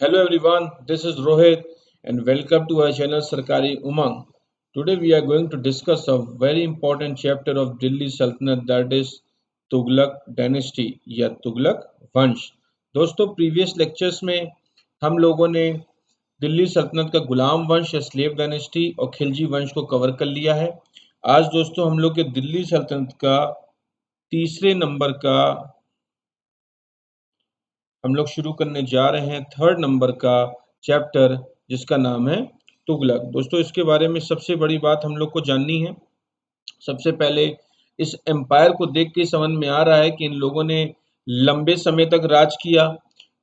Hello everyone, this is Rohit and welcome to our channel Sarkari Umang. Today we are going to discuss a very important chapter of Delhi Sultanate, that is Tughlaq dynasty या तुगलक वंश। दोस्तों previous lectures में हम लोगों ने दिल्ली सल्तनत का गुलाम वंश या स्लेव डायनेस्टी और खिलजी वंश को कवर कर लिया है। आज दोस्तों हम लोग के दिल्ली सल्तनत का तीसरे नंबर का हम लोग शुरू करने जा रहे हैं थर्ड नंबर का चैप्टर, जिसका नाम है तुगलक। दोस्तों इसके बारे में सबसे बड़ी बात हम लोग को जाननी है। सबसे पहले इस एम्पायर को देख के समझ में आ रहा है कि इन लोगों ने लंबे समय तक राज किया।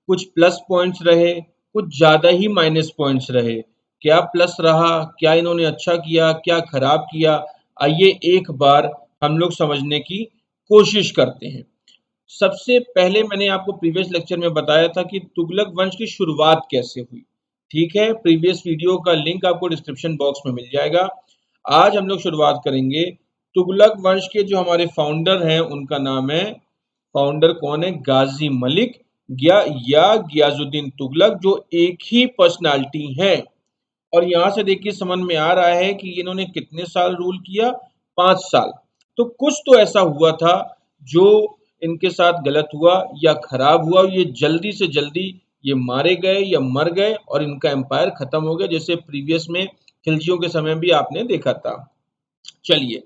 कुछ प्लस पॉइंट्स रहे, कुछ ज्यादा ही माइनस पॉइंट्स रहे। क्या प्लस रहा, क्या इन्होंने अच्छा किया, क्या खराब किया, आइए एक बार हम लोग समझने की कोशिश करते हैं। सबसे पहले मैंने आपको प्रीवियस लेक्चर में बताया था कि तुगलक वंश की शुरुआत कैसे हुई। ठीक है, प्रीवियस वीडियो का लिंक आपको डिस्क्रिप्शन बॉक्स में मिल जाएगा। आज हम लोग शुरुआत करेंगे तुगलक वंश के जो हमारे फाउंडर हैं उनका नाम है, फाउंडर कौन है, गाजी मलिक या गियाजुद्दीन तुगलक, जो एक ही पर्सनालिटी है। और यहाँ से देखिए समझ में आ रहा है कि इन्होंने कितने साल रूल किया, 5 साल। तो कुछ तो ऐसा हुआ था जो इनके साथ गलत हुआ या खराब हुआ, ये जल्दी से जल्दी ये मारे गए या मर गए और इनका एम्पायर खत्म हो गया, जैसे प्रीवियस में खिलजियों के समय भी आपने देखा था। चलिए,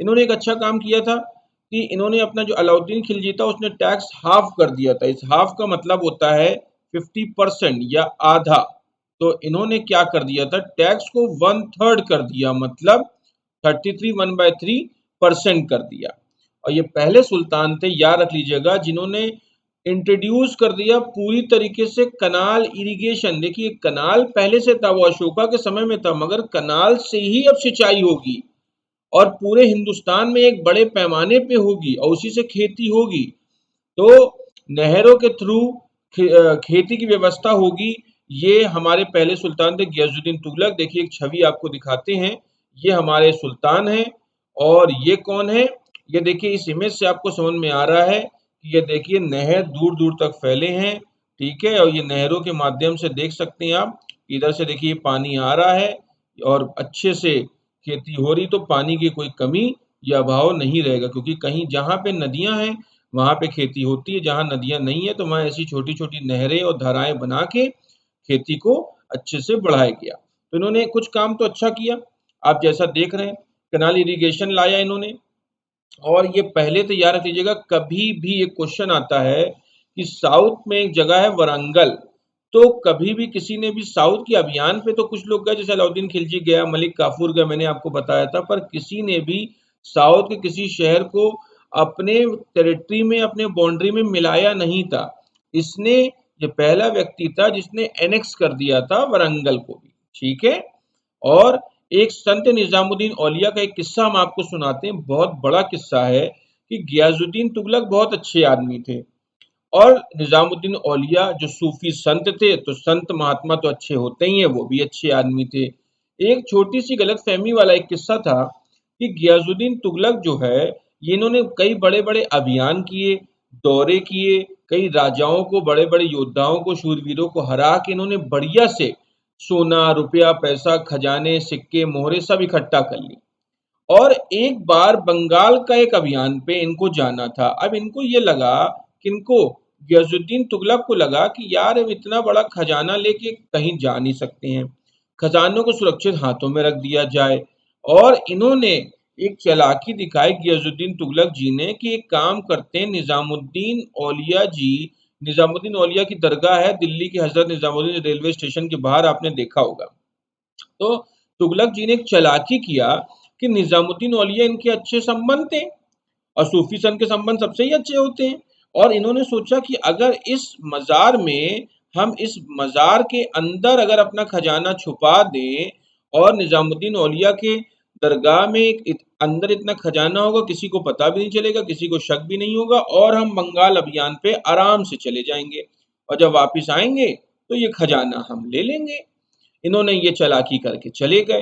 इन्होंने एक अच्छा काम किया था कि इन्होंने अपना जो अलाउद्दीन खिलजी था उसने टैक्स हाफ कर दिया था। इस हाफ का मतलब होता है 50% या आधा। तो इन्होंने क्या कर दिया था, टैक्स को 1/3 कर दिया, मतलब 33 1/3% कर दिया। और ये पहले सुल्तान थे, याद रख लीजिएगा, जिन्होंने इंट्रोड्यूस कर दिया पूरी तरीके से कनाल इरिगेशन। देखिए कनाल पहले से था, वो अशोका के समय में था, मगर कनाल से ही अब सिंचाई होगी और पूरे हिंदुस्तान में एक बड़े पैमाने पे होगी और उसी से खेती होगी। तो नहरों के थ्रू खेती की व्यवस्था होगी। ये हमारे पहले सुल्तान थे गियाजुद्दीन तुगलक। देखिए एक छवि आपको दिखाते हैं, ये हमारे सुल्तान हैं और ये कौन है, ये देखिए इस इमेज से आपको समझ में आ रहा है कि ये देखिए नहर दूर दूर तक फैले हैं। ठीक है, और ये नहरों के माध्यम से देख सकते हैं आप, इधर से देखिए पानी आ रहा है और अच्छे से खेती हो रही। तो पानी की कोई कमी या अभाव नहीं रहेगा, क्योंकि कहीं जहाँ पे नदियां हैं वहां पे खेती होती है, जहाँ नदियां नहीं है तो वहां ऐसी छोटी छोटी नहरें और धाराएं बना के खेती को अच्छे से बढ़ाया गया। तो इन्होंने कुछ काम तो अच्छा किया, आप जैसा देख रहे हैं, कैनाल इरिगेशन लाया इन्होंने। और ये पहले तो याद रख लीजिएगा, कभी भी एक क्वेश्चन आता है कि साउथ में एक जगह है वरंगल, तो कभी भी किसी ने भी साउथ के अभियान पे तो कुछ लोग गए, जैसे अलाउद्दीन खिलजी गया, मलिक काफूर गया, मैंने आपको बताया था, पर किसी ने भी साउथ के किसी शहर को अपने टेरिटरी में, अपने बाउंड्री में मिलाया नहीं था। इसने, ये पहला व्यक्ति था जिसने एनेक्स कर दिया था वरंगल को भी। ठीक है, और एक संत निजामुद्दीन औलिया का एक किस्सा हम आपको सुनाते हैं, बहुत बड़ा किस्सा है कि गियाजुद्दीन तुगलक बहुत अच्छे आदमी थे और निजामुद्दीन औलिया जो सूफी संत थे, तो संत महात्मा तो अच्छे होते ही हैं, वो भी अच्छे आदमी थे। एक छोटी सी गलतफहमी वाला एक किस्सा था कि गियाजुद्दीन तुगलक जो है, ये इन्होंने कई बड़े बड़े अभियान किए, दौरे किए, कई राजाओं को, बड़े बड़े योद्धाओं को, शूरवीरों को हरा के इन्होंने बढ़िया से सोना रुपया पैसा खजाने सिक्के मोहरे सब इकट्ठा कर लिए। और एक बार बंगाल का एक अभियान पे इनको जाना था। अब इनको ये लगा, किनको, गयाजुद्दीन तुगलक को लगा कि यार अब इतना बड़ा खजाना लेके कहीं जा नहीं सकते हैं, खजानों को सुरक्षित हाथों में रख दिया जाए। और इन्होंने एक चालाकी दिखाई गयाजुद्दीन तुगलक जी ने कि एक काम करते हैं, निजामुद्दीन औलिया जी, निजामुद्दीन औलिया की दरगाह है दिल्ली के हजरत निजामुद्दीन रेलवे स्टेशन के बाहर, आपने देखा होगा। तो तुगलक जी ने एक चालाकी किया कि निजामुद्दीन औलिया इनके अच्छे संबंध थे और सूफी संत के संबंध सबसे ही अच्छे होते हैं। और इन्होंने सोचा कि अगर इस मजार में, हम इस मजार के अंदर अगर अपना खजाना छुपा दें और निजामुद्दीन औलिया के दरगाह में अंदर इतना खजाना होगा, किसी को पता भी नहीं चलेगा, किसी को शक भी नहीं होगा, और हम बंगाल अभियान पे आराम से चले जाएंगे और जब वापिस आएंगे तो ये खजाना हम ले लेंगे। इन्होंने ये चालाकी करके चले गए।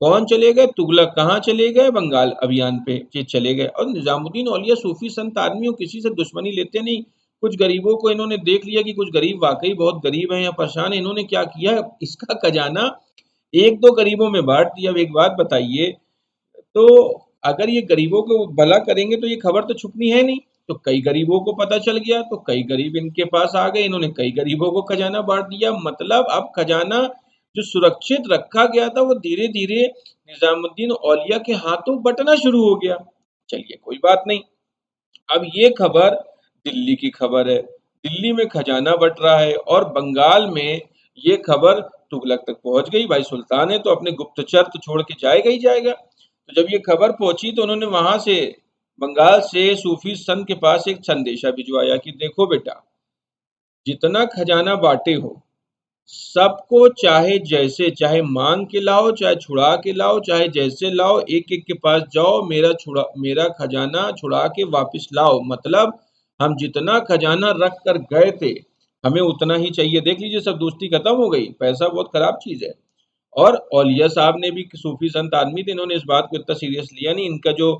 कौन चले गए, तुगलक कहाँ चले गए, बंगाल अभियान पे ये चले गए। और निजामुद्दीन औलिया सूफी संत आदमी हो, किसी से दुश्मनी लेते नहीं, कुछ गरीबों को इन्होंने देख लिया कि कुछ गरीब वाकई बहुत गरीब हैं या परेशान हैं, इन्होंने क्या किया, इसका खजाना एक दो गरीबों में बांट दिया। अब एक बात बताइए, तो अगर ये गरीबों को भला करेंगे तो ये खबर तो छुपनी है नहीं। तो कई गरीबों को पता चल गया, तो कई गरीब इनके पास आ गए, इन्होंने कई गरीबों को खजाना बांट दिया। मतलब अब खजाना जो सुरक्षित रखा गया था वो धीरे धीरे निजामुद्दीन औलिया के हाथों बंटना शुरू हो गया। चलिए कोई बात नहीं। अब ये खबर दिल्ली की खबर है, दिल्ली में खजाना बट रहा है और बंगाल में ये खबर तुगलक तक पहुंच गई। भाई सुल्तान है तो अपने गुप्तचर तो छोड़ के जाएगा ही जाएगा। तो जब ये खबर पहुंची तो उन्होंने वहां से बंगाल से सूफी संत के पास एक संदेशा भिजवाया कि देखो बेटा, जितना खजाना बांटे हो सबको चाहे जैसे चाहे मांग के लाओ, चाहे छुड़ा के लाओ, चाहे जैसे लाओ, एक एक के पास जाओ, मेरा खजाना छुड़ा के वापस लाओ। मतलब हम जितना खजाना रख कर गए थे हमें उतना ही चाहिए। देख लीजिए, सब दोस्ती खत्म हो गई। पैसा बहुत खराब चीज है। और औलिया साहब ने भी, सूफी संत आदमी थे, इन्होंने इस बात को इतना सीरियस लिया नहीं। इनका जो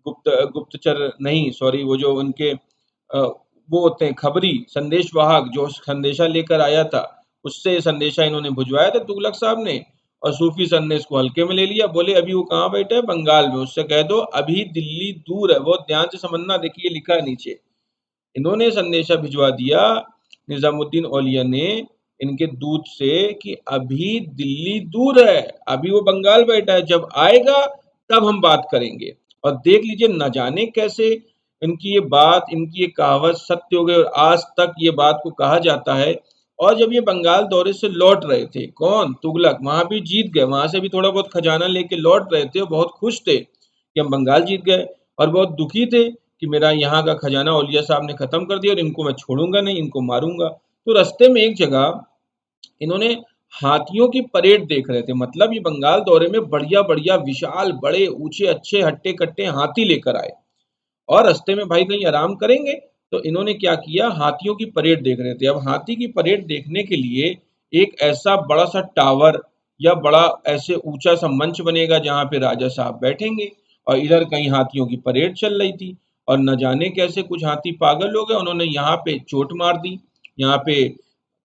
गुप्तचर नहीं, सॉरी, वो जो उनके वो होते हैं खबरी संदेशवाहक, जो संदेशा लेकर आया था, उससे ये संदेशा इन्होंने भिजवाया था तुगलक साहब ने। और सूफी संत ने इसको हल्के में ले लिया। बोले अभी वो कहाँ बैठा है, बंगाल में, उससे कह दो अभी दिल्ली दूर है। बहुत ध्यान से समझना, देखिए लिखा है नीचे। इन्होंने संदेशा भिजवा दिया, निजामुद्दीन औलिया ने, इनके दूत से, कि अभी दिल्ली दूर है, अभी वो बंगाल बैठा है, जब आएगा तब हम बात करेंगे। और देख लीजिए न जाने कैसे इनकी ये बात, इनकी ये कहावत सत्य हो गई और आज तक ये बात को कहा जाता है। और जब ये बंगाल दौरे से लौट रहे थे, कौन, तुगलक, वहां भी जीत गए, वहां से भी थोड़ा बहुत खजाना लेके लौट रहे थे और बहुत खुश थे कि हम बंगाल जीत गए। और बहुत दुखी थे कि मेरा यहाँ का खजाना औलिया साहब ने खत्म कर दिया और इनको मैं छोड़ूंगा नहीं, इनको मारूंगा। तो रास्ते में एक जगह इन्होंने हाथियों की परेड देख रहे थे। मतलब ये बंगाल दौरे में बढ़िया बढ़िया विशाल बड़े ऊंचे अच्छे हट्टे कट्टे हाथी लेकर आए और रास्ते में भाई कहीं आराम करेंगे, तो इन्होंने क्या किया, हाथियों की परेड देख रहे थे। अब हाथी की परेड देखने के लिए एक ऐसा बड़ा सा टावर या बड़ा ऐसे ऊंचा सा मंच बनेगा जहां पे राजा साहब बैठेंगे, और इधर कहीं हाथियों की परेड चल रही थी। और न जाने कैसे कुछ हाथी पागल हो गए, उन्होंने यहाँ पे चोट मार दी, यहाँ पे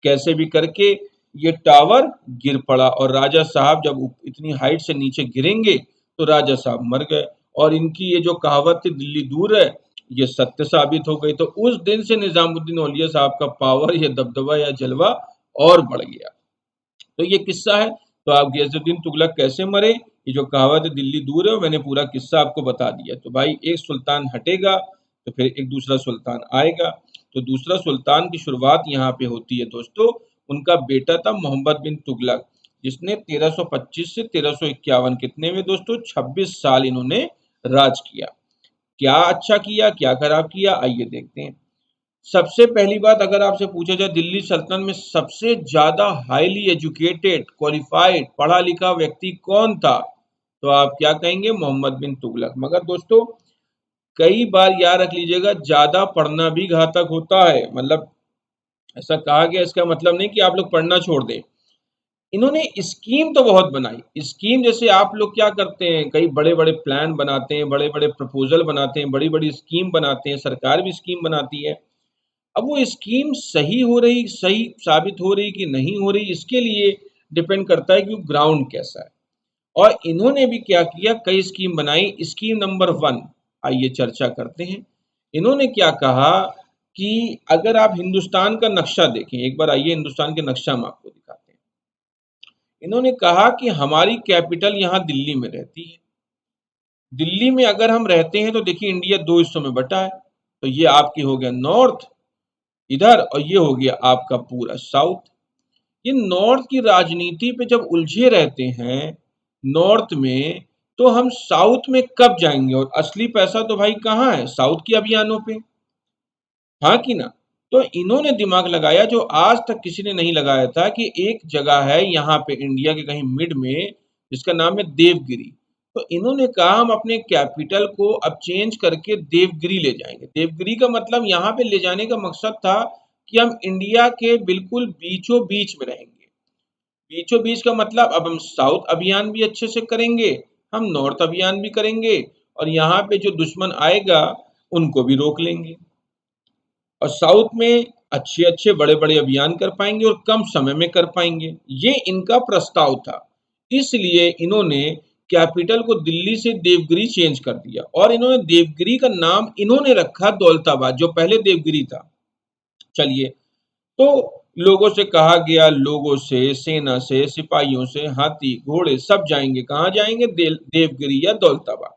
कैसे भी करके ये टावर गिर पड़ा। और राजा साहब जब इतनी हाइट से नीचे गिरेंगे तो राजा साहब मर गए। और इनकी ये जो कहावत थी दिल्ली दूर है, ये सत्य साबित हो गई। तो उस दिन से निजामुद्दीन औलिया साहब का पावर या दबदबा या जलवा और बढ़ गया। तो ये किस्सा है। तो आप गयासुद्दीन तुगलक कैसे मरे, ये जो कहावत है दिल्ली दूर है, मैंने पूरा किस्सा आपको बता दिया। तो भाई एक सुल्तान हटेगा तो फिर एक दूसरा सुल्तान आएगा। तो दूसरा सुल्तान की शुरुआत यहाँ पे होती है दोस्तों। उनका बेटा था मोहम्मद बिन तुगलक, जिसने 1325 से 1351, कितने में दोस्तों, 26 साल इन्होंने राज किया। क्या अच्छा किया, क्या खराब किया, आइए देखते हैं। सबसे पहली बात, अगर आपसे पूछा जाए दिल्ली सल्तनत में सबसे ज्यादा हाईली एजुकेटेड क्वालिफाइड पढ़ा लिखा व्यक्ति कौन था, तो आप क्या कहेंगे, मोहम्मद बिन तुगलक। मगर दोस्तों कई बार याद रख लीजिएगा, ज्यादा पढ़ना भी घातक होता है। मतलब ऐसा कहा गया, इसका मतलब नहीं कि आप लोग पढ़ना छोड़ दें। इन्होंने स्कीम तो बहुत बनाई। स्कीम जैसे आप लोग क्या करते हैं, कई बड़े बड़े प्लान बनाते हैं, बड़े बड़े प्रपोजल बनाते हैं, बड़ी बड़ी स्कीम बनाते हैं, सरकार भी स्कीम बनाती है। अब वो स्कीम सही हो रही, सही साबित हो रही कि नहीं हो रही, इसके लिए डिपेंड करता है कि ग्राउंड कैसा है। और इन्होंने भी क्या किया, कई स्कीम बनाई। स्कीम नंबर 1, आइए चर्चा करते हैं। इन्होंने क्या कहा कि अगर आप हिंदुस्तान का नक्शा देखें, एक बार आइए हिंदुस्तान के नक्शा हम आपको दिखाते हैं। इन्होंने कहा कि हमारी कैपिटल यहाँ दिल्ली में रहती है। दिल्ली में अगर हम रहते हैं तो देखिए इंडिया दो हिस्सों में बटा है। तो ये आपकी हो गया नॉर्थ इधर, और ये हो गया आपका पूरा साउथ। ये नॉर्थ की राजनीति पे जब उलझे रहते हैं नॉर्थ में, तो हम साउथ में कब जाएंगे, और असली पैसा तो भाई कहाँ है, साउथ के अभियानों पे, हाँ कि ना। तो इन्होंने दिमाग लगाया जो आज तक किसी ने नहीं लगाया था, कि एक जगह है यहाँ पे इंडिया के कहीं मिड में, जिसका नाम है देवगिरी। तो इन्होंने कहा हम अपने कैपिटल को अब चेंज करके देवगिरी ले जाएंगे। देवगिरी का मतलब, यहाँ पे ले जाने का मकसद था कि हम इंडिया के बिल्कुल बीचों बीच में रहेंगे। बीचों बीच का मतलब, अब हम साउथ अभियान भी अच्छे से करेंगे, हम नॉर्थ अभियान भी करेंगे, और यहाँ पे जो दुश्मन आएगा उनको भी रोक लेंगे। और साउथ में अच्छे अच्छे बड़े बड़े अभियान कर पाएंगे और कम समय में कर पाएंगे। ये इनका प्रस्ताव था। इसलिए इन्होंने कैपिटल को दिल्ली से देवगिरी चेंज कर दिया और इन्होंने देवगिरी का नाम इन्होंने रखा दौलताबाद, जो पहले देवगिरी था। चलिए, तो लोगों से कहा गया, लोगों से, सेना से, सिपाहियों से, हाथी घोड़े सब जाएंगे। कहाँ जाएंगे? देवगिरी या दौलताबाद।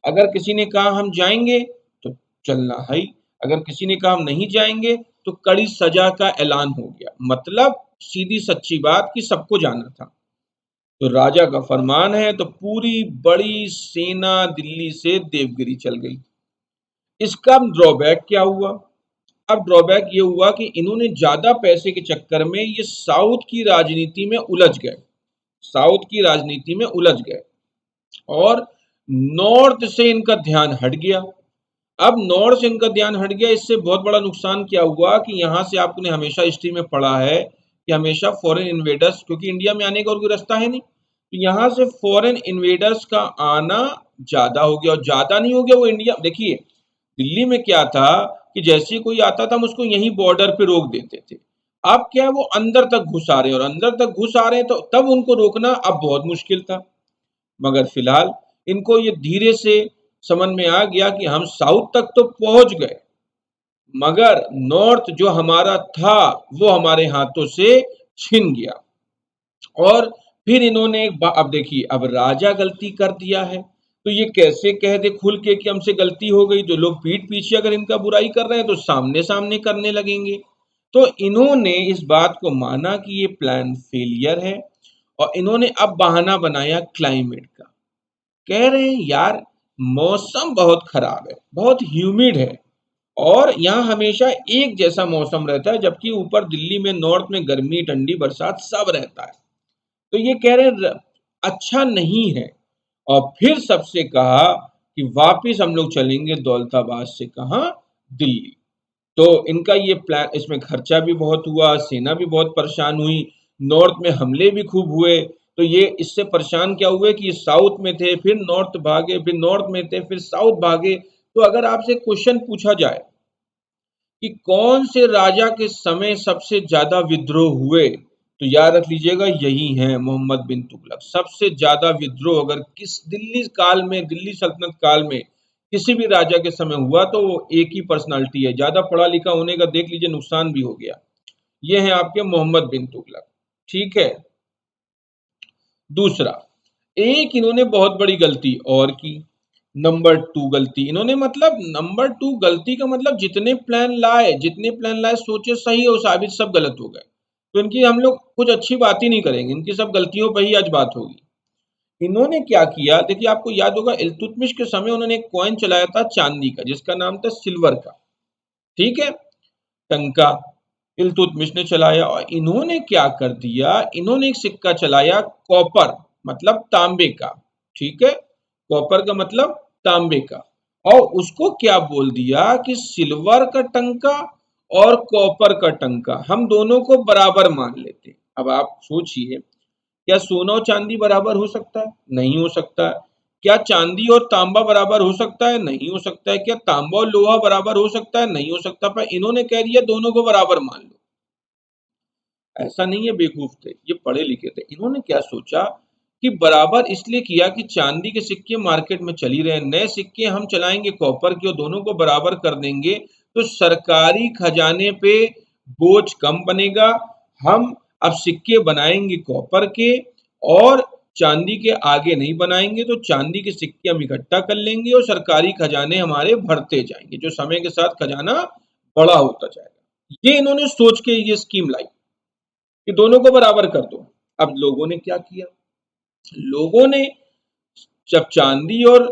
अगर किसी ने कहा हम जाएंगे तो चलना है, अगर किसी ने कहा हम नहीं जाएंगे तो कड़ी सजा का ऐलान हो गया। मतलब सीधी सच्ची बात कि सबको जाना था। तो राजा का फरमान है तो पूरी बड़ी सेना दिल्ली से देवगिरी चल गई। इसका ड्रॉबैक क्या हुआ? अब ड्रॉबैक ये हुआ कि इन्होंने ज्यादा पैसे के चक्कर में ये साउथ की राजनीति में उलझ गए, साउथ की राजनीति में उलझ गए और नॉर्थ से इनका ध्यान हट गया। अब नॉर्थ से इनका ध्यान हट गया, इससे बहुत बड़ा नुकसान क्या हुआ कि यहाँ से आपने हमेशा हिस्ट्री में पढ़ा है कि हमेशा फॉरेन इन्वेडर्स, क्योंकि इंडिया में आने का और कोई रास्ता है नहीं, तो यहाँ से फॉरेन इन्वेडर्स का आना ज्यादा हो गया। और ज्यादा नहीं हो गया वो इंडिया, देखिए दिल्ली में क्या था कि जैसे ही कोई आता था हम उसको यहीं बॉर्डर पे रोक देते थे। अब क्या है, वो अंदर तक घुस आ रहे हैं और अंदर तक घुस आ रहे हैं, तो तब उनको रोकना अब बहुत मुश्किल था। मगर फिलहाल इनको ये धीरे से समझ में आ गया कि हम साउथ तक तो पहुंच गए, मगर नॉर्थ जो हमारा था वो हमारे हाथों से छिन गया। और फिर इन्होंने अब देखिए, अब राजा गलती कर दिया है तो ये कैसे कह दे खुल के कि हमसे गलती हो गई? जो लोग पीठ पीछे अगर इनका बुराई कर रहे हैं तो सामने सामने करने लगेंगे। तो इन्होंने इस बात को माना कि ये प्लान फेलियर है और इन्होंने अब बहाना बनाया क्लाइमेट का। कह रहे हैं यार मौसम बहुत खराब है, बहुत ह्यूमिड है और यहाँ हमेशा एक जैसा मौसम रहता है, जबकि ऊपर दिल्ली में नॉर्थ में गर्मी ठंडी बरसात सब रहता है। तो ये कह रहे हैं अच्छा नहीं है। और फिर सबसे कहा कि वापिस हम लोग चलेंगे दौलताबाद से, कहाँ? दिल्ली। तो इनका ये प्लान, इसमें खर्चा भी बहुत हुआ, सेना भी बहुत परेशान हुई, नॉर्थ में हमले भी खूब हुए। तो ये इससे परेशान क्या हुए कि ये साउथ में थे, फिर नॉर्थ भागे, फिर नॉर्थ में थे, फिर साउथ भागे। तो अगर आपसे क्वेश्चन पूछा जाए कि कौन से राजा के समय सबसे ज्यादा विद्रोह हुए, तो याद रख लीजिएगा यही है मोहम्मद बिन तुगलक। सबसे ज्यादा विद्रोह अगर किस दिल्ली काल में, दिल्ली सल्तनत काल में किसी भी राजा के समय हुआ तो वो एक ही पर्सनालिटी है। ज्यादा पढ़ा लिखा होने का देख लीजिए नुकसान भी हो गया। ये है आपके मोहम्मद बिन तुगलक। ठीक है। दूसरा, एक इन्होंने बहुत बड़ी गलती और की, नंबर 2 गलती इन्होंने, मतलब नंबर 2 गलती का मतलब जितने प्लान लाए सोचे सही और साबित सब गलत हो गए। तो इनकी हम लोग कुछ अच्छी बात ही नहीं करेंगे, इनकी सब गलतियों पर ही आज बात होगी। इन्होंने क्या किया, देखिए आपको याद होगा इल्तुतमिश के समय उन्होंने एक कॉइन चलाया था चांदी का, जिसका नाम था सिल्वर का। ठीक है, टंका इल्तुतमिश ने चलाया। और इन्होंने क्या कर दिया, इन्होंने एक सिक्का चलाया कॉपर, मतलब तांबे का। ठीक है, कॉपर का मतलब तांबे का। और उसको क्या बोल दिया कि सिल्वर का टंका और कॉपर का टंका हम दोनों को बराबर मान लेते। अब आप सोचिए, क्या सोना और चांदी बराबर हो सकता है? नहीं हो सकता है। क्या चांदी और तांबा बराबर हो सकता है? नहीं हो सकता है। क्या तांबा और लोहा बराबर हो सकता है? नहीं हो सकता। पर इन्होंने कह दिया दोनों को बराबर मान लो। ऐसा नहीं है बेवकूफ थे, ये पढ़े लिखे थे। इन्होंने क्या सोचा कि बराबर इसलिए किया कि चांदी के सिक्के मार्केट में चल ही रहे, नए सिक्के हम चलाएंगे कॉपर के और दोनों को बराबर कर देंगे तो सरकारी खजाने पे बोझ कम बनेगा। हम अब सिक्के बनाएंगे कॉपर के और चांदी के आगे नहीं बनाएंगे, तो चांदी के सिक्के हम इकट्ठा कर लेंगे और सरकारी खजाने हमारे भरते जाएंगे, जो समय के साथ खजाना बड़ा होता जाएगा। ये इन्होंने सोच के ये स्कीम लाई कि दोनों को बराबर कर दो। अब लोगों ने क्या किया, लोगों ने जब चांदी और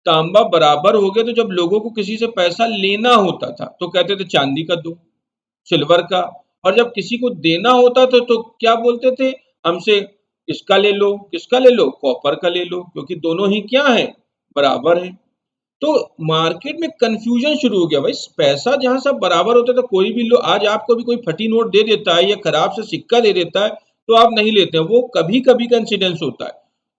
तांबा बराबर हो गए तो जब लोगों को किसी से पैसा लेना होता था तो कहते थे चांदी का दो, सिल्वर का। और जब किसी को देना होता था तो क्या बोलते थे, हमसे इसका ले लो, किसका ले लो, कॉपर का ले लो, क्योंकि दोनों ही क्या है, बराबर है। तो मार्केट में कंफ्यूजन शुरू हो गया। भाई पैसा जहां सब बराबर होता था, कोई भी लो, आज आपको भी कोई फटी नोट दे देता है या खराब से सिक्का दे देता है तो आप नहीं लेते हैं, वो कभी कभी का इंसिडेंस होता है।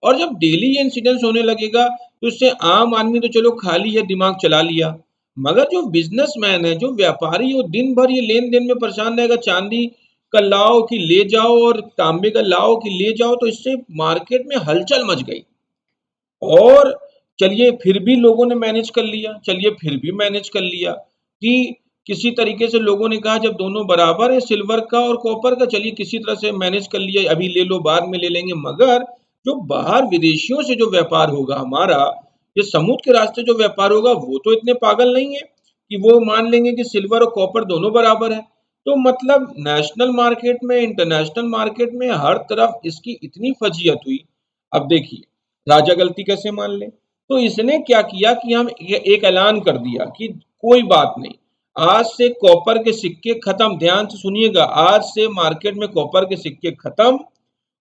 और जब डेली ये इंसिडेंस होने लगेगा तो इससे आम आदमी तो चलो खाली है, दिमाग चला लिया, मगर जो बिजनेसमैन है, जो व्यापारी, वो दिन भर ये लेन देन में परेशान रहेगा, चांदी का लाओ कि ले जाओ और तांबे का लाओ कि ले जाओ, तो इससे मार्केट में हलचल मच गई। और चलिए फिर भी लोगों ने मैनेज कर लिया, चलिए फिर भी मैनेज कर लिया कि किसी तरीके से लोगों ने कहा जब दोनों बराबर है सिल्वर का और कॉपर का, चलिए किसी तरह से मैनेज कर लिया, अभी ले लो बाद में ले लेंगे। मगर जो बाहर विदेशियों से जो व्यापार होगा हमारा, ये समुद्र के रास्ते जो व्यापार होगा, वो तो इतने पागल नहीं है कि वो मान लेंगे कि सिल्वर और कॉपर दोनों बराबर है। तो मतलब नेशनल मार्केट में, इंटरनेशनल मार्केट में हर तरफ इसकी इतनी फजीयत हुई। अब देखिए राजा गलती कैसे मान ले, तो इसने क्या किया कि हम एक ऐलान कर दिया कि कोई बात नहीं, आज से कॉपर के सिक्के खत्म। ध्यान से सुनिएगा, आज से मार्केट में कॉपर के सिक्के खत्म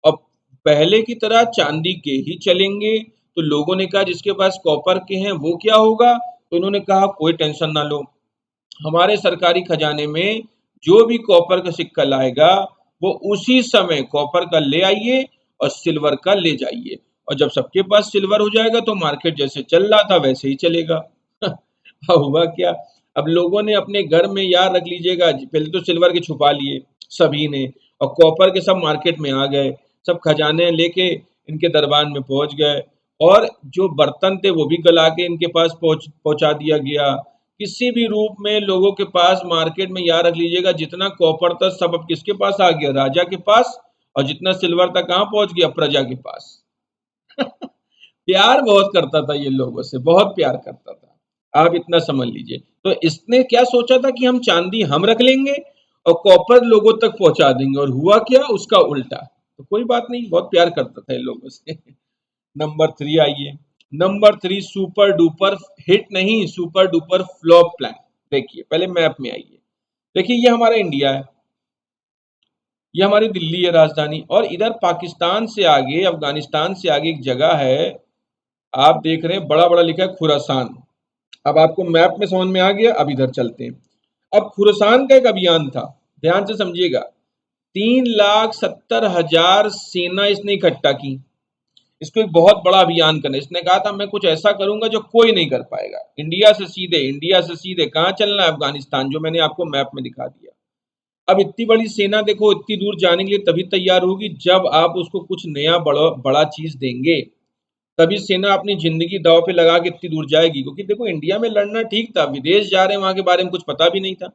और पहले की तरह चांदी के ही चलेंगे। तो लोगों ने कहा जिसके पास कॉपर के हैं वो क्या होगा, तो उन्होंने कहा कोई टेंशन ना लो, हमारे सरकारी खजाने में जो भी कॉपर का सिक्का लाएगा वो उसी समय कॉपर का ले आइए और सिल्वर का ले जाइए, और जब सबके पास सिल्वर हो जाएगा तो मार्केट जैसे चल रहा था वैसे ही चलेगा। हुआ क्या, अब लोगों ने अपने घर में, याद रख लीजिएगा, पहले तो सिल्वर के छुपा लिए सभी ने, और कॉपर के सब मार्केट में आ गए, सब खजाने लेके इनके दरबार में पहुंच गए, और जो बर्तन थे वो भी गला के इनके पास पहुंचा दिया गया। किसी भी रूप में लोगों के पास मार्केट में, याद रख लीजिएगा, जितना कॉपर था सब अब किसके पास आ गया, राजा के पास, और जितना सिल्वर था कहाँ पहुंच गया, प्रजा के पास। प्यार बहुत करता था ये लोगों से, बहुत प्यार करता था, आप इतना समझ लीजिए। तो इसने क्या सोचा था कि हम चांदी हम रख लेंगे और कॉपर लोगों तक पहुंचा देंगे, और हुआ क्या, उसका उल्टा। तो कोई बात नहीं, बहुत प्यार करता था ये लोगों से। नंबर 3 आइए। नंबर 3 सुपर डुपर हिट नहीं, सुपर डुपर फ्लॉप प्लान। देखिए पहले मैप में आइए, देखिए ये हमारा इंडिया है, ये हमारी दिल्ली है राजधानी, और इधर पाकिस्तान से आगे, अफगानिस्तान से आगे एक जगह है, आप देख रहे हैं बड़ा बड़ा लिखा है खुरासान। अब आपको मैप में समझ में आ गया, अब इधर चलते हैं। अब खुरासान का एक अभियान था, ध्यान से समझिएगा, 3,70,000 सेना इसने इकट्ठा की, इसको एक बहुत बड़ा अभियान करना। इसने कहा था मैं कुछ ऐसा करूंगा जो कोई नहीं कर पाएगा, इंडिया से सीधे कहाँ चलना है, अफगानिस्तान, जो मैंने आपको मैप में दिखा दिया। अब इतनी बड़ी सेना देखो, इतनी दूर जाने के लिए तभी तैयार होगी जब आप उसको कुछ नया बड़ा बड़ा चीज देंगे, तभी सेना अपनी जिंदगी दांव पे लगा के इतनी दूर जाएगी। क्योंकि देखो इंडिया में लड़ना ठीक था, विदेश जा रहे हैं, वहां के बारे में कुछ पता भी नहीं था।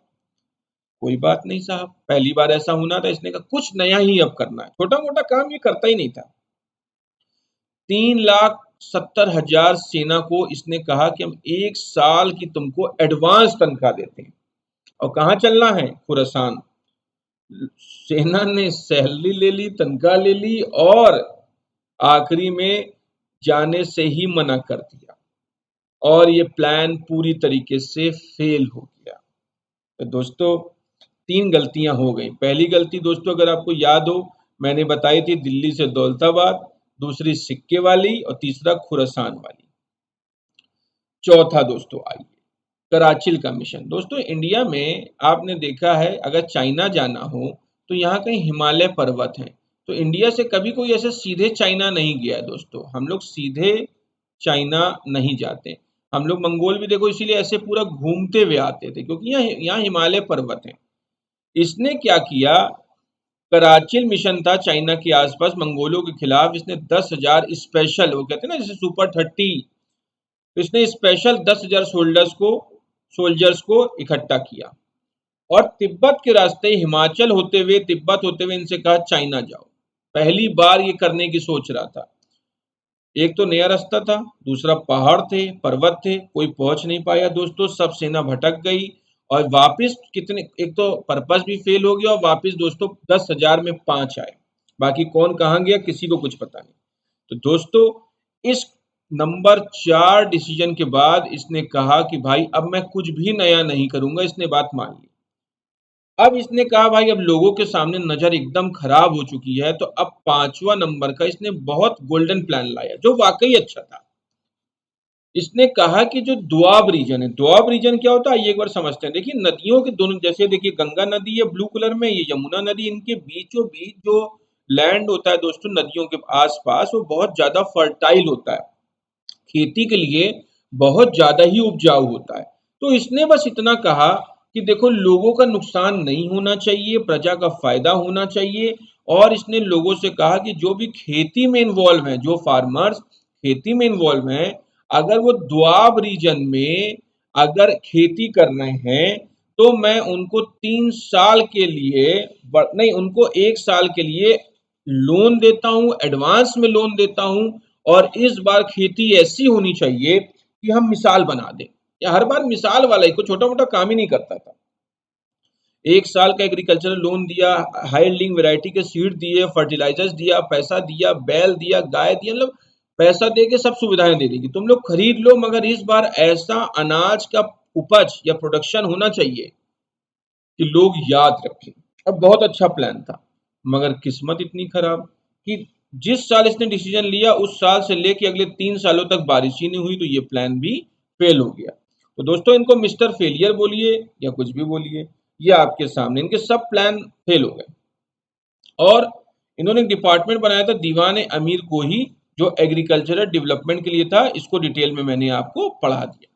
कोई बात नहीं साहब, पहली बार ऐसा होना था, इसने कहा कुछ नया ही अब करना है, छोटा मोटा काम ये करता ही नहीं था। 3,70,000 सेना को इसने कहा कि हम 1 साल की तुमको एडवांस तनख्वाह देते हैं, और कहाँ चलना है, खुरासान। सेना ने सैलरी ले ली, तनख्वाह ले ली, और आखिरी में जाने से ही मना कर दिया, और ये प्लान पूरी तरीके से फेल हो गया। तो दोस्तों 3 गलतियां हो गई। पहली गलती दोस्तों अगर आपको याद हो, मैंने बताई थी दिल्ली से दौलताबाद, दूसरी सिक्के वाली, और तीसरा खुरासान वाली। चौथा दोस्तों आइए, कराचिल का मिशन। दोस्तों इंडिया में आपने देखा है, अगर चाइना जाना हो तो यहाँ कहीं हिमालय पर्वत हैं, तो इंडिया से कभी कोई ऐसे सीधे चाइना नहीं गया है दोस्तों, हम लोग सीधे चाइना नहीं जाते, हम लोग मंगोल भी देखो इसीलिए ऐसे पूरा घूमते हुए आते थे, क्योंकि यहाँ यहाँ हिमालय पर्वत हैं। इसने क्या किया, कराचिल मिशन था चाइना के आसपास मंगोलों के खिलाफ, इसने 10,000 स्पेशल, वो कहते हैं ना जैसे सुपर 30, तो इसने स्पेशल 10,000 सोल्जर्स को इकट्ठा किया, और तिब्बत के रास्ते, हिमाचल होते हुए, तिब्बत होते हुए इनसे कहा चाइना जाओ। पहली बार ये करने की सोच रहा था। एक तो नया रास्ता था, दूसरा पहाड़ थे, पर्वत थे, कोई पहुंच नहीं पाया दोस्तों, सब सेना भटक गई, और वापस कितने, एक तो पर्पस भी फेल हो गया, और वापस दोस्तों 10,000 में 5 आए, बाकी कौन कहाँ गया किसी को कुछ पता नहीं। तो दोस्तों इस नंबर 4 डिसीजन के बाद इसने कहा कि भाई अब मैं कुछ भी नया नहीं करूंगा, इसने बात मान ली। अब इसने कहा भाई अब लोगों के सामने नजर एकदम खराब हो चुकी है, तो अब 5वां नंबर का इसने बहुत गोल्डन प्लान लाया जो वाकई अच्छा था। इसने कहा कि जो दोआब रीजन है, दोआब रीजन क्या होता है ये एक बार समझते हैं। देखिए नदियों के दोनों, जैसे देखिए गंगा नदी है ब्लू कलर में, ये यमुना नदी, इनके बीचों बीच जो लैंड होता है दोस्तों नदियों के आसपास, वो बहुत ज्यादा फर्टाइल होता है, खेती के लिए बहुत ज्यादा ही उपजाऊ होता है। तो इसने बस इतना कहा कि देखो लोगों का नुकसान नहीं होना चाहिए, प्रजा का फायदा होना चाहिए। और इसने लोगों से कहा कि जो भी खेती में इन्वॉल्व हैं, जो फार्मर्स खेती में इन्वॉल्व हैं, अगर वो दोआब रीजन में अगर खेती कर रहे हैं तो मैं उनको 3 साल के लिए, नहीं, उनको 1 साल के लिए लोन देता हूँ, एडवांस में लोन देता हूँ। और इस बार खेती ऐसी होनी चाहिए कि हम मिसाल बना दें। या हर बार मिसाल वाला ही, कोई छोटा मोटा काम ही नहीं करता था। 1 साल का एग्रीकल्चरल लोन दिया, हाई यील्डिंग वैरायटी के सीड दिए, फर्टिलाइजर्स दिया, पैसा दिया, बैल दिया, गाय दिया, मतलब पैसा दे के सब सुविधाएं दे दी कि तुम लोग खरीद लो, मगर इस बार ऐसा अनाज का उपज या प्रोडक्शन होना चाहिए कि लोग याद रखें। अब बहुत अच्छा प्लान था, मगर किस्मत इतनी खराब कि जिस साल इसने डिसीजन लिया उस साल से लेके अगले 3 सालों तक बारिश ही नहीं हुई, तो ये प्लान भी फेल हो गया। तो दोस्तों इनको मिस्टर फेलियर बोलिए या कुछ भी बोलिए, ये आपके सामने इनके सब प्लान फेल हो गए। और इन्होंने एक डिपार्टमेंट बनाया था दीवान अमीर को ही, जो एग्रीकल्चरल डेवलपमेंट के लिए था। इसको डिटेल में मैंने आपको पढ़ा दिया।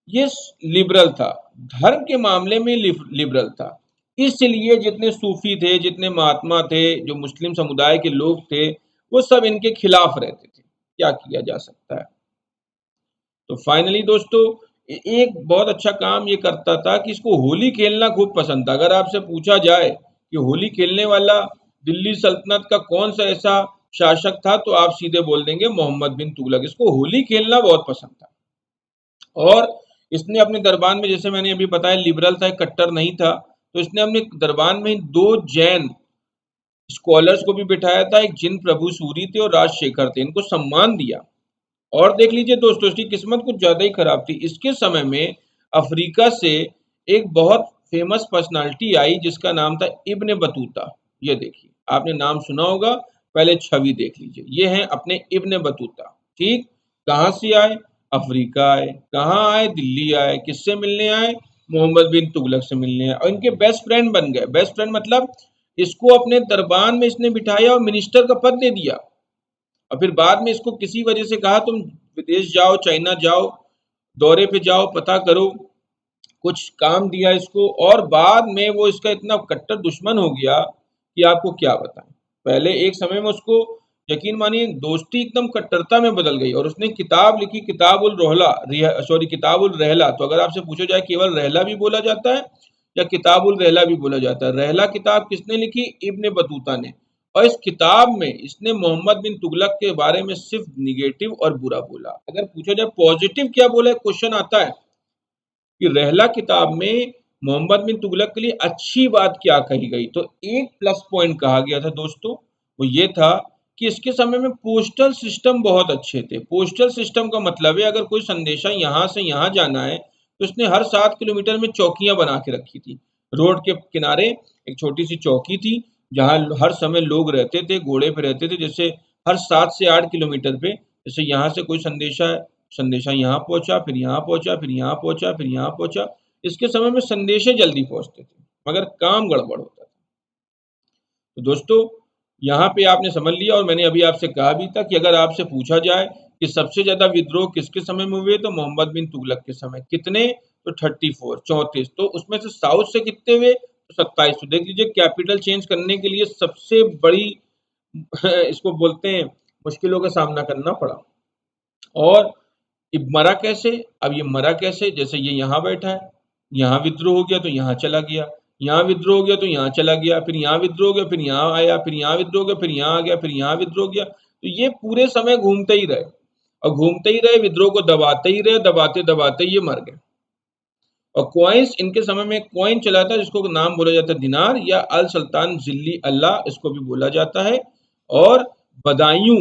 ये लिबरल था, धर्म के मामले में लिबरल था। इसलिए जितने सूफी थे, जितने महात्मा थे, जो मुस्लिम समुदाय के लोग थे, वो सब इनके खिलाफ रहते थे। क्या किया जा सकता है। तो फाइनली दोस्तों एक बहुत अच्छा काम ये करता था कि इसको होली खेलना खूब पसंद था। अगर आपसे पूछा जाए कि होली खेलने वाला दिल्ली सल्तनत का कौन सा ऐसा शासक था, तो आप सीधे बोल देंगे मोहम्मद बिन तुगलक। इसको होली खेलना बहुत पसंद था। और इसने अपने दरबार में, जैसे मैंने अभी बताया, लिबरल था, कट्टर नहीं था, तो इसने अपने दरबार में 2 जैन स्कॉलर्स को भी बिठाया था। एक जिन प्रभु सूरी थे और राजशेखर थे, इनको सम्मान दिया। और देख लीजिए दोस्तों, इसकी किस्मत कुछ ज्यादा ही खराब थी। इसके समय में अफ्रीका से एक बहुत फेमस पर्सनालिटी आई जिसका नाम था इब्ने बतूता। ये देखिए, आपने नाम सुना होगा, पहले छवि देख लीजिए। ये हैं अपने इब्ने बतूता। ठीक, कहाँ से आए? अफ्रीका आए। कहाँ आए? दिल्ली आए। किससे मिलने आए? मोहम्मद बिन तुगलक से मिलने आए, और इनके बेस्ट फ्रेंड बन गए। बेस्ट फ्रेंड मतलब इसको अपने दरबार में इसने बिठाया और मिनिस्टर का पद दे दिया। और फिर बाद में इसको किसी वजह से कहा तुम विदेश जाओ, चाइना जाओ, दौरे पे जाओ, पता करो, कुछ काम दिया इसको। और बाद में वो इसका इतना कट्टर दुश्मन हो गया कि आपको क्या बताएं। पहले एक समय में उसको, यकीन मानिए, दोस्ती एकदम कट्टरता में बदल गई। और उसने किताब लिखी, किताबुल रोहला, किताबुल रहला। तो अगर आपसे पूछा जाए केवल रहला भी बोला जाता है या किताबुल रहला भी बोला जाता है, रहला किताब किसने लिखी? इब्ने बतूता ने। और इस किताब में इसने मोहम्मद बिन तुगलक के बारे में सिर्फ निगेटिव और बुरा बोला। अगर पूछा जाए पॉजिटिव क्या बोला है, क्वेश्चन आता है कि रहला किताब में मोहम्मद बिन तुगलक के लिए अच्छी बात क्या कही गई। तो एक प्लस पॉइंट कहा गया था दोस्तों, वो ये था कि इसके समय में पोस्टल सिस्टम बहुत अच्छे थे। पोस्टल सिस्टम का मतलब है अगर कोई संदेशा यहाँ से यहाँ जाना है तो इसने हर 7 किलोमीटर में चौकियां बना के रखी थी। रोड के किनारे एक छोटी सी चौकी थी जहाँ हर समय लोग रहते थे, घोड़े पे रहते थे। जैसे हर 7 से 8 किलोमीटर पे, जैसे यहाँ से कोई संदेशा है, संदेशा यहाँ पहुंचा, फिर यहाँ पहुंचा, फिर यहाँ पहुंचा, फिर यहाँ पहुंचा। इसके समय में संदेशे जल्दी पहुंचते थे, मगर काम गड़बड़ होता था। तो दोस्तों यहाँ पे आपने समझ लिया। और मैंने अभी आपसे कहा भी था कि अगर आपसे पूछा जाए कि सबसे ज्यादा विद्रोह किसके समय में हुए, तो मोहम्मद बिन तुगलक के समय। कितने? तो 34। तो उसमें से साउथ से कितने हुए? तो 27। तो देख लीजिए, कैपिटल चेंज करने के लिए सबसे बड़ी इसको बोलते हैं मुश्किलों का सामना करना पड़ा। और ये मरा कैसे? अब ये मरा कैसे? जैसे ये यहाँ बैठा है, यहाँ विद्रोह हो गया तो यहाँ चला गया, यहाँ विद्रोह हो गया तो यहाँ चला गया, फिर यहाँ विद्रोह हो गया, फिर यहाँ आया, फिर यहाँ विद्रोह हो गया, फिर यहाँ आ गया, फिर यहाँ विद्रोह हो गया। तो ये पूरे समय घूमते ही रहे और घूमते ही रहे, विद्रोह को दबाते ही रहे, दबाते दबाते ये मर गए। और कॉइन्स, इनके समय में कॉइन चला था जिसको नाम बोला जाता है दिनार या अल सुल्तान जिल्ली अल्लाह, इसको भी बोला जाता है। और बदायूं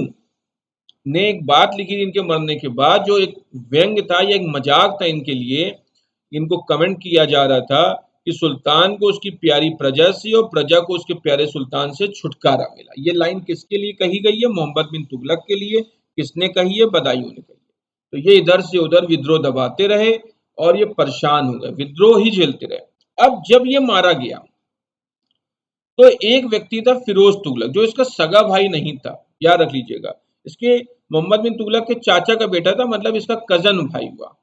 ने एक बात लिखी इनके मरने के बाद, जो एक व्यंग्य था या एक मजाक था इनके लिए। इनको कमेंट किया जा रहा था कि सुल्तान को उसकी प्यारी प्रजा से और प्रजा को उसके प्यारे सुल्तान से छुटकारा मिला। ये लाइन किसके लिए कही गई है? मोहम्मद बिन तुगलक के लिए। किसने कही है? बदायूं ने कही है। तो ये इधर से उधर विद्रोह दबाते रहे और ये परेशान हो गए, विद्रोह ही झेलते रहे। अब जब ये मारा गया तो एक व्यक्ति था फिरोज तुगलक, जो इसका सगा भाई नहीं था, याद रख लीजिएगा। इसके मोहम्मद बिन तुगलक के चाचा का बेटा था, मतलब इसका कजन भाई हुआ।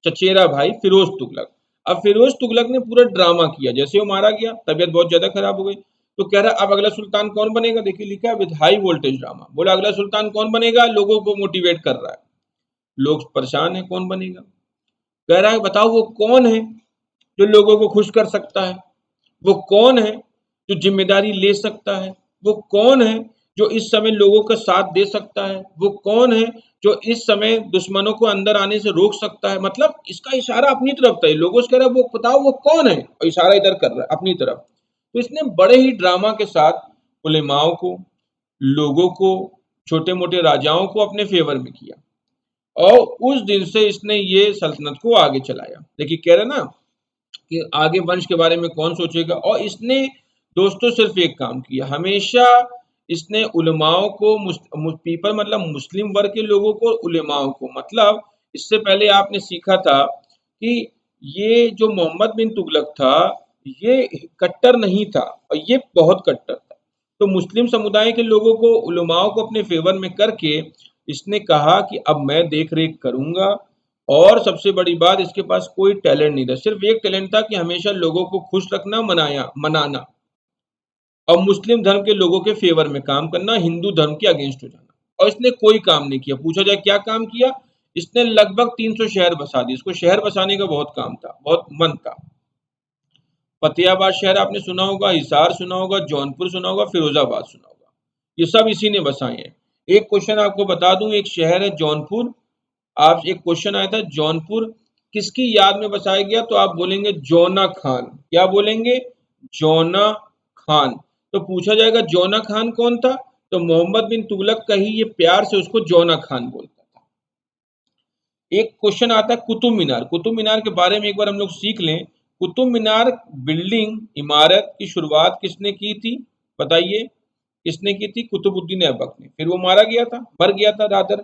चचेरा भाई फिरोज तुगलक। अब फिरोज तुगलक ने पूरा ड्रामा किया, जैसे वो मारा गया तबीयत बहुत ज्यादा खराब हो गई, तो कह रहा अब अगला सुल्तान कौन बनेगा। देखिए लिखा है विद हाई वोल्टेज ड्रामा, बोला अगला सुल्तान कौन बनेगा, लोगों को मोटिवेट कर रहा है। लोग परेशान है कौन बनेगा, कह रहा है बताओ वो कौन है जो लोगों को खुश कर सकता है, वो कौन है जो जिम्मेदारी ले सकता है, वो कौन है जो इस समय लोगों का साथ दे सकता है, वो कौन है जो इस समय दुश्मनों को अंदर आने से रोक सकता है। मतलब इसका इशारा अपनी तरफ था, लोगों से कह रहा है वो बताओ वो कौन है, और इशारा इधर कर रहा है अपनी तरफ। तो इसने बड़े ही ड्रामा के साथ उलेमाओं को, लोगों को, छोटे मोटे राजाओं को अपने फेवर में किया, और उस दिन से इसने ये सल्तनत को आगे चलाया। देखिए कह रहे ना कि आगे वंश के बारे में कौन सोचेगा, और इसने दोस्तों सिर्फ एक काम किया, हमेशा इसने उलमाओं को पीपल मतलब मुस्लिम वर्ग के लोगों को, उलमाओं को मतलब इससे पहले आपने सीखा था कि ये जो मोहम्मद बिन तुगलक था ये कट्टर नहीं था, और ये बहुत कट्टर था। तो मुस्लिम समुदाय के लोगों को, उलमाओं को अपने फेवर में करके इसने कहा कि अब मैं देख रेख करूंगा, और सबसे बड़ी बात इसके पास कोई टैलेंट नहीं था, सिर्फ एक टैलेंट था कि हमेशा लोगों को खुश रखना, मनाना, और मुस्लिम धर्म के लोगों के फेवर में काम करना, हिंदू धर्म के अगेंस्ट हो जाना। और इसने कोई काम नहीं किया। पूछा जाए क्या काम किया, इसने लगभग 300 शहर बसा दिए। इसको शहर बसाने का बहुत काम था, बहुत मन था। फतेहाबाद शहर आपने सुना होगा, हिसार सुना होगा, जौनपुर सुना होगा, फिरोजाबाद सुना होगा, ये सब इसी ने बसाए हैं। एक क्वेश्चन आपको बता दूं, एक शहर है जौनपुर, आप एक क्वेश्चन आया था जौनपुर किसकी याद में बसाया गया, तो आप बोलेंगे जौना खान। क्या बोलेंगे, जौना खान। तो पूछा जाएगा जौना खान कौन था, तो मोहम्मद बिन तुगलक का ही ये प्यार से उसको जौना खान बोलता था। एक क्वेश्चन आता है कुतुब मीनार, कुतुब मीनार के बारे में एक बार हम लोग सीख लें। कुतुब मीनार बिल्डिंग, इमारत की शुरुआत किसने की थी, बताइए किसने की थी, कुतुबुद्दीन ऐबक ने। फिर वो मारा गया था, मर गया था रादर,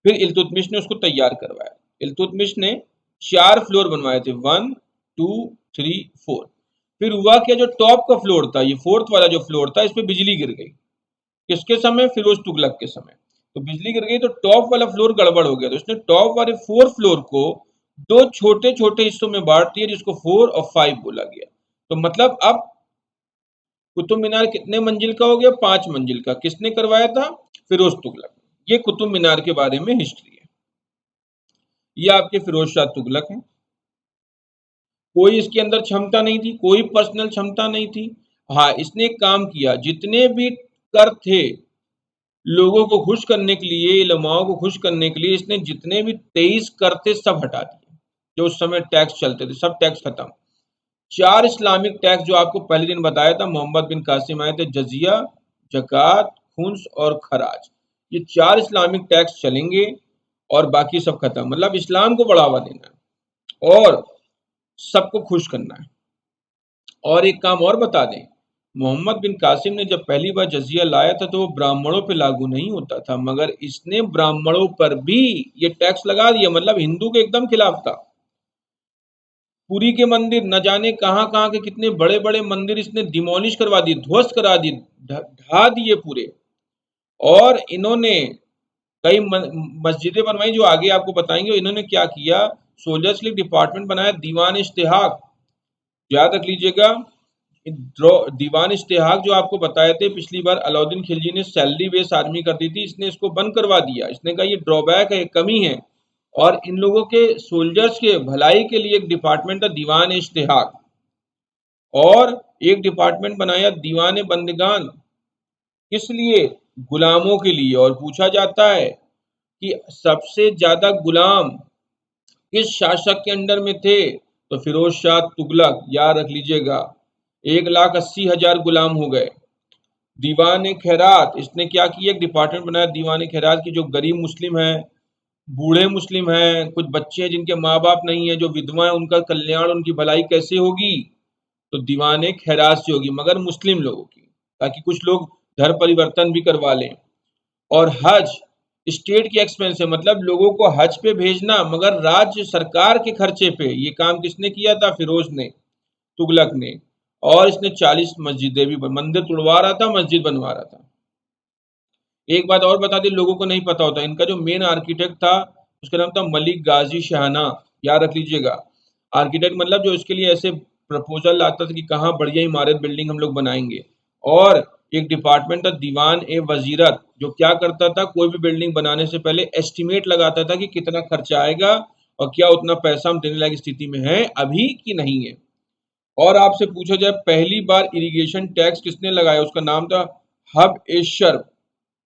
फिर इल्तुतमिश ने उसको तैयार करवाया। इल्तुतमिश ने 4 फ्लोर बनवाए थे, 1 2 3 4। फिर हुआ क्या, जो टॉप का फ्लोर था, ये फोर्थ वाला जो फ्लोर था, इस पे बिजली गिर गई। किसके समय, फिरोज तुगलक के समय। तो बिजली गिर गई तो टॉप वाला फ्लोर गड़बड़ हो गया, तो इसने टॉप वाले 4 फ्लोर को 2 छोटे छोटे हिस्सों में बांट दिया, जिसको 4 और 5 बोला गया। तो मतलब अब कुतुब मीनार कितने मंजिल का हो गया, 5 मंजिल का। किसने करवाया था, फिरोज तुगलक। ये कुतुब मीनार के बारे में हिस्ट्री है। ये आपके फिरोज शाह तुगलक हैं। कोई इसके अंदर क्षमता नहीं थी, कोई पर्सनल क्षमता नहीं थी। हाँ, इसने एक काम किया, जितने भी कर थे लोगों को खुश करने के लिए, इलमाओं को खुश करने के लिए, इसने जितने भी 23 कर थे सब हटा दिए। जो उस समय टैक्स चलते थे सब टैक्स खत्म। 4 इस्लामिक टैक्स जो आपको पहले दिन बताया था, मोहम्मद बिन कासिम आए थे, जजिया, जक़ात, खुम्स और खराज। ये 4 इस्लामिक टैक्स चलेंगे और बाकी सब खत्म। मतलब इस्लाम को बढ़ावा देना है और सबको खुश करना है। और एक काम और बता दें, मोहम्मद बिन कासिम ने जब पहली बार जजिया लाया था तो वो ब्राह्मणों पे लागू नहीं होता था, मगर इसने ब्राह्मणों पर भी ये टैक्स लगा दिया। मतलब हिंदू के एकदम खिलाफ था। पुरी के मंदिर, न जाने कहां कहां के कितने बड़े बड़े मंदिर इसने डिमोलिश करवा दिए, ध्वस्त करा दिए, ढा दिए पूरे। और इन्होंने कई मस्जिदें बनवाई जो आगे आपको बताएंगे। इन्होंने क्या किया, सोल्जर्स के लिए डिपार्टमेंट बनाया, दीवान इश्तिहाक, याद रख लीजिएगा। दीवान इश्तिहाक जो आपको बताए थे पिछली बार, अलाउद्दीन खिलजी ने सैलरी बेस आर्मी कर दी थी, इसने इसको बंद करवा दिया। इसने कहा ये ड्रॉबैक है, कमी है, और इन लोगों के सोल्जर्स के भलाई के लिए एक डिपार्टमेंट था दीवान इश्तिहाक, और एक डिपार्टमेंट बनाया दीवान बंदगान। किस लिए, गुलामों के लिए। और पूछा जाता है कि सबसे ज्यादा गुलाम किस शासक के अंडर में थे, तो फिरोज शाह तुगलक, याद रख लीजिएगा। 1,80,000 गुलाम हो गए। दीवान खैरात, इसने क्या किया, एक डिपार्टमेंट बनाया दीवान खैरात की, जो गरीब मुस्लिम हैं, बूढ़े मुस्लिम हैं, कुछ बच्चे हैं जिनके माँ बाप नहीं है, जो विधवा है, उनका कल्याण, उनकी भलाई कैसे होगी, तो दीवान खैरात से होगी, मगर मुस्लिम लोगों की, ताकि कुछ लोग धर्म परिवर्तन भी करवा लें। और हज स्टेट की एक्सपेंस है, मतलब लोगों को हज पे भेजना, मगर राज्य सरकार के खर्चे पे। ये काम किसने किया था, फिरोज ने, तुगलक ने। और इसने 40 मस्जिदें भी, मंदिर तुड़वा रहा था, मस्जिद बनवा रहा था। एक बात और बता दी, लोगों को नहीं पता होता, इनका जो मेन आर्किटेक्ट था उसका नाम था मलिक गाजी शाहना। याद रख लीजिएगा। आर्किटेक्ट मतलब जो इसके लिए ऐसे प्रपोजल आता था कि कहाँ बढ़िया इमारत बिल्डिंग हम लोग बनाएंगे। और एक डिपार्टमेंट था दीवान ए वजीरत, जो क्या करता था, कोई भी बिल्डिंग बनाने से पहले एस्टिमेट लगाता था कि कितना खर्चा आएगा और क्या उतना पैसा हम देने लायक स्थिति में है अभी कि नहीं है। और आपसे पूछा जाए पहली बार इरिगेशन टैक्स किसने लगाया, उसका नाम था हब ए शर्फ।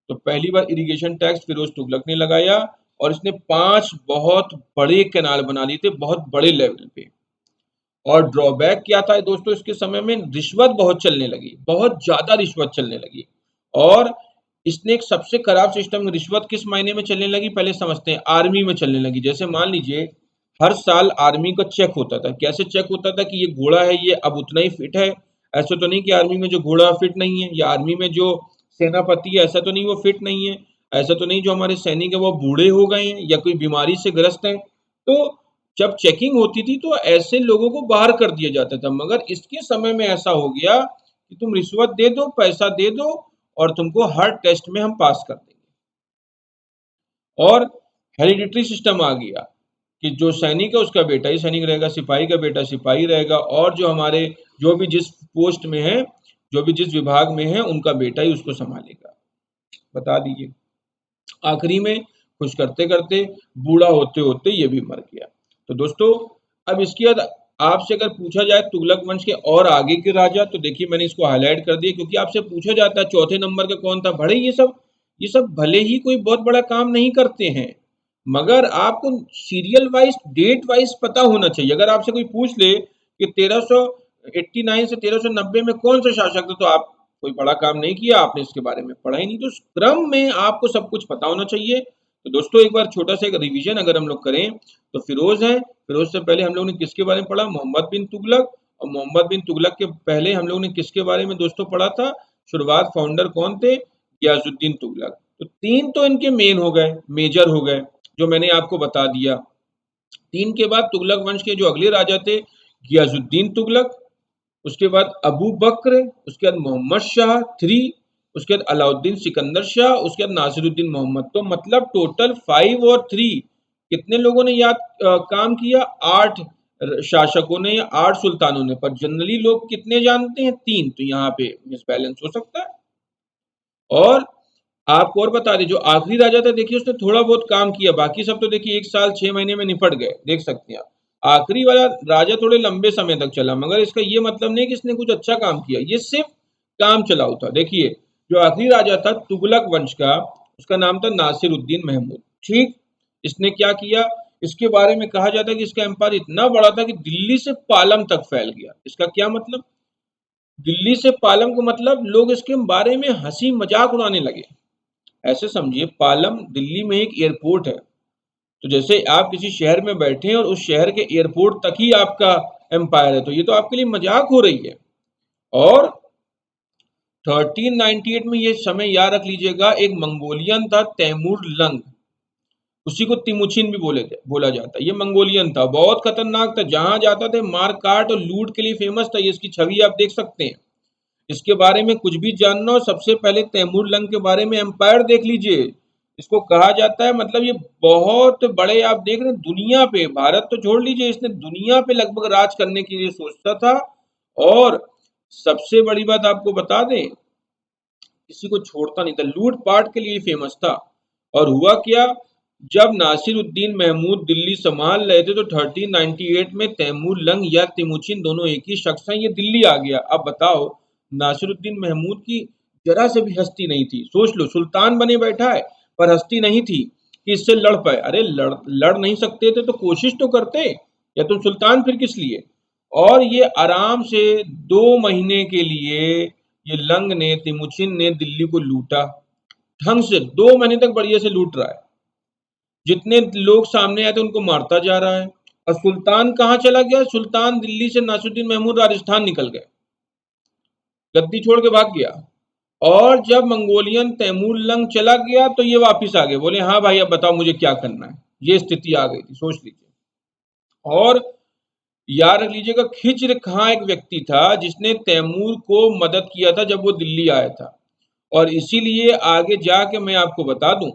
तो पहली बार इरिगेशन टैक्स फिरोज तुगलक ने लगाया और इसने 5 बहुत बड़े कैनाल बना लिए थे, बहुत बड़े लेवल पे। और ड्रॉबैक क्या था दोस्तों, इसके समय में रिश्वत बहुत चलने लगी, बहुत ज्यादा रिश्वत चलने लगी। और इसने एक सबसे खराब सिस्टम, रिश्वत किस मायने में चलने लगी पहले समझते हैं। आर्मी में चलने लगी। जैसे मान लीजिए हर साल आर्मी का चेक होता था। कैसे चेक होता था कि ये घोड़ा है ये अब उतना ही फिट है। ऐसा तो नहीं कि आर्मी में जो घोड़ा फिट नहीं है, या आर्मी में जो सेनापति है ऐसा तो नहीं वो फिट नहीं है। ऐसा तो नहीं जो हमारे सैनिक है वो बूढ़े हो गए हैं या कोई बीमारी से ग्रस्त हैं। तो जब चेकिंग होती थी तो ऐसे लोगों को बाहर कर दिया जाता था। मगर इसके समय में ऐसा हो गया कि तुम रिश्वत दे दो, पैसा दे दो और तुमको हर टेस्ट में हम पास कर देंगे। और हेरिडिटरी सिस्टम आ गया कि जो सैनिक है उसका बेटा ही सैनिक रहेगा, सिपाही का बेटा सिपाही रहेगा, और जो हमारे जो भी जिस पोस्ट में है, जो भी जिस विभाग में है, उनका बेटा ही उसको संभालेगा। बता दीजिए। आखिरी में खुश करते करते बूढ़ा होते होते ये भी मर गया। तो दोस्तों अब इसके बाद आपसे अगर पूछा जाए तुगलक वंश के और आगे के राजा, तो देखिए मैंने इसको हाईलाइट कर दिया क्योंकि आपसे पूछा जाता है चौथे नंबर का कौन था। भले ये सब भले ही कोई बहुत बड़ा काम नहीं करते हैं, मगर आपको सीरियल वाइज डेट वाइज पता होना चाहिए। अगर आपसे कोई पूछ ले कि 1389 से 1390 में कौन सा शासक था, तो आप कोई बड़ा काम नहीं किया, आपने इसके बारे में पढ़ा ही नहीं। तो क्रम में आपको सब कुछ पता होना चाहिए। तो दोस्तों एक बार छोटा सा एक रिवीजन अगर हम लोग करें तो फिरोज है। फिरोज से पहले हम लोग ने किसके बारे में पढ़ा, मोहम्मद बिन तुगलक। और मोहम्मद बिन तुगलक के पहले हम लोग ने किसके बारे में दोस्तों पढ़ा था, शुरुआत फाउंडर कौन थे, गियासुद्दीन तुगलक। तो 3 तो इनके मेन हो गए, मेजर हो गए, जो मैंने आपको बता दिया। 3 के बाद तुगलक वंश के जो अगले राजा थे, गियासुद्दीन तुगलक, उसके बाद अबू बक्र, उसके बाद मोहम्मद शाह 3, उसके बाद अलाउद्दीन सिकंदर शाह, उसके बाद नासिरुद्दीन मोहम्मद। तो मतलब टोटल 5 और 3 कितने लोगों ने याद काम किया, 8 शासकों ने या 8 सुल्तानों ने। पर जनरली लोग कितने जानते हैं, 3। तो यहाँ पे मिसबैलेंस हो सकता है। और आपको और बता दें जो आखिरी राजा था, देखिए उसने थोड़ा बहुत काम किया, बाकी सब तो देखिए 1 साल 6 महीने में निपट गए, देख सकते हैं आप। आखिरी वाला राजा थोड़े लंबे समय तक चला, मगर इसका ये मतलब नहीं कि इसने कुछ अच्छा काम किया, ये सिर्फ काम चलाऊ था। देखिए जो आखिरी राजा था तुगलक वंश का, उसका नाम था नासिरुद्दीन महमूद। ठीक, इसने क्या किया, इसके बारे में कहा जाता है कि इसका एम्पायर इतना बड़ा था कि दिल्ली से पालम तक फैल गया। इसका क्या मतलब, दिल्ली से पालम को मतलब लोग इसके बारे में हंसी मजाक उड़ाने लगे। ऐसे समझिए पालम दिल्ली में एक एयरपोर्ट है। तो जैसे आप किसी शहर में बैठे हैं और उस शहर के एयरपोर्ट तक ही आपका एम्पायर है, तो ये तो आपके लिए मजाक हो रही है। और 1398 में ये समय याद रख लीजिएगा, एक मंगोलियन था तैमूर लंग, उसी को तिमुचिन भी बोला जाता है। ये मंगोलियन था, बहुत खतरनाक था, जहां जाता था मार काट और लूट के लिए फेमस था। ये इसकी छवि आप देख सकते हैं। इसके बारे में कुछ भी जानना हो, सबसे पहले तैमूर लंग के बारे में एम्पायर देख लीजिए। इसको कहा जाता है, मतलब ये बहुत बड़े, आप देख रहे हैं दुनिया पे, भारत तो छोड़ लीजिए, इसने दुनिया पे लगभग राज करने के लिए सोचता था। और सबसे बड़ी बात आपको बता दें, किसी को छोड़ता नहीं था, लूटपाट के लिए फेमस था। और हुआ क्या, जब नासिरुद्दीन महमूद दिल्ली संभाल रहे थे तो 1398 में तैमूर लंग या तिमुचिन दोनों एक ही शख्स हैं, ये दिल्ली आ गया। अब बताओ, नासिरुद्दीन महमूद की जरा से भी हस्ती नहीं थी। सोच लो, सुल्तान बने बैठा है पर हस्ती नहीं थी कि इससे लड़ पाए। अरे लड़ नहीं सकते थे तो कोशिश तो करते, या तुम सुल्तान फिर किस लिए। और ये आराम से 2 महीने के लिए ये लंग ने, तिमुचिन ने दिल्ली को लूटा ढंग से। 2 महीने तक बढ़िया से लूट रहा है, जितने लोग सामने आए थे उनको मारता जा रहा है। और सुल्तान कहाँ चला गया, सुल्तान दिल्ली से नासिरुद्दीन महमूद राजस्थान निकल गए, गद्दी छोड़ के भाग गया। और जब मंगोलियन तैमूर लंग चला गया तो ये वापिस आ गए, बोले हाँ भाई अब बताओ मुझे क्या करना है। ये स्थिति आ गई थी, सोच लीजिए। और याद रख लीजिएगा, खिज्र खां एक व्यक्ति था जिसने तैमूर को मदद किया था जब वो दिल्ली आया था। और इसीलिए आगे जाके मैं आपको बता दूं,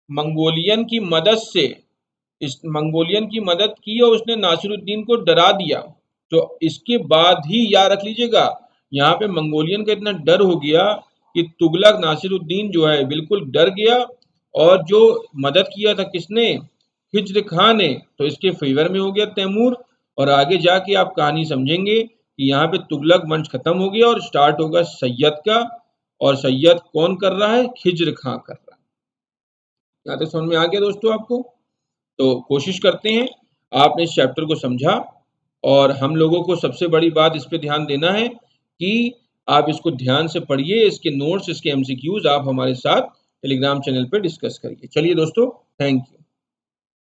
मंगोलियन की मदद से इस मंगोलियन की मदद की और उसने नासिरुद्दीन को डरा दिया। तो इसके बाद ही याद रख लीजिएगा, यहाँ पे मंगोलियन का इतना डर हो गया कि तुगलक नासिरुद्दीन जो है बिल्कुल डर गया, और जो मदद किया था किसने, हिज्र खां ने, तो इसके फेवर में हो गया तैमूर। और आगे जाके आप कहानी समझेंगे कि यहाँ पे तुगलक वंश खत्म हो गया और स्टार्ट होगा सैयद का। और सैयद कौन कर रहा है, हिज्र खां कर रहा है। यहाँ तक समझ में आ गया दोस्तों आपको? तो कोशिश करते हैं आपने इस चैप्टर को समझा, और हम लोगों को सबसे बड़ी बात इस पे ध्यान देना है कि आप इसको ध्यान से पढ़िए, इसके नोट्स, इसके एमसीक्यूज आप हमारे साथ टेलीग्राम चैनल पे डिस्कस करिए। चलिए दोस्तों, थैंक यू।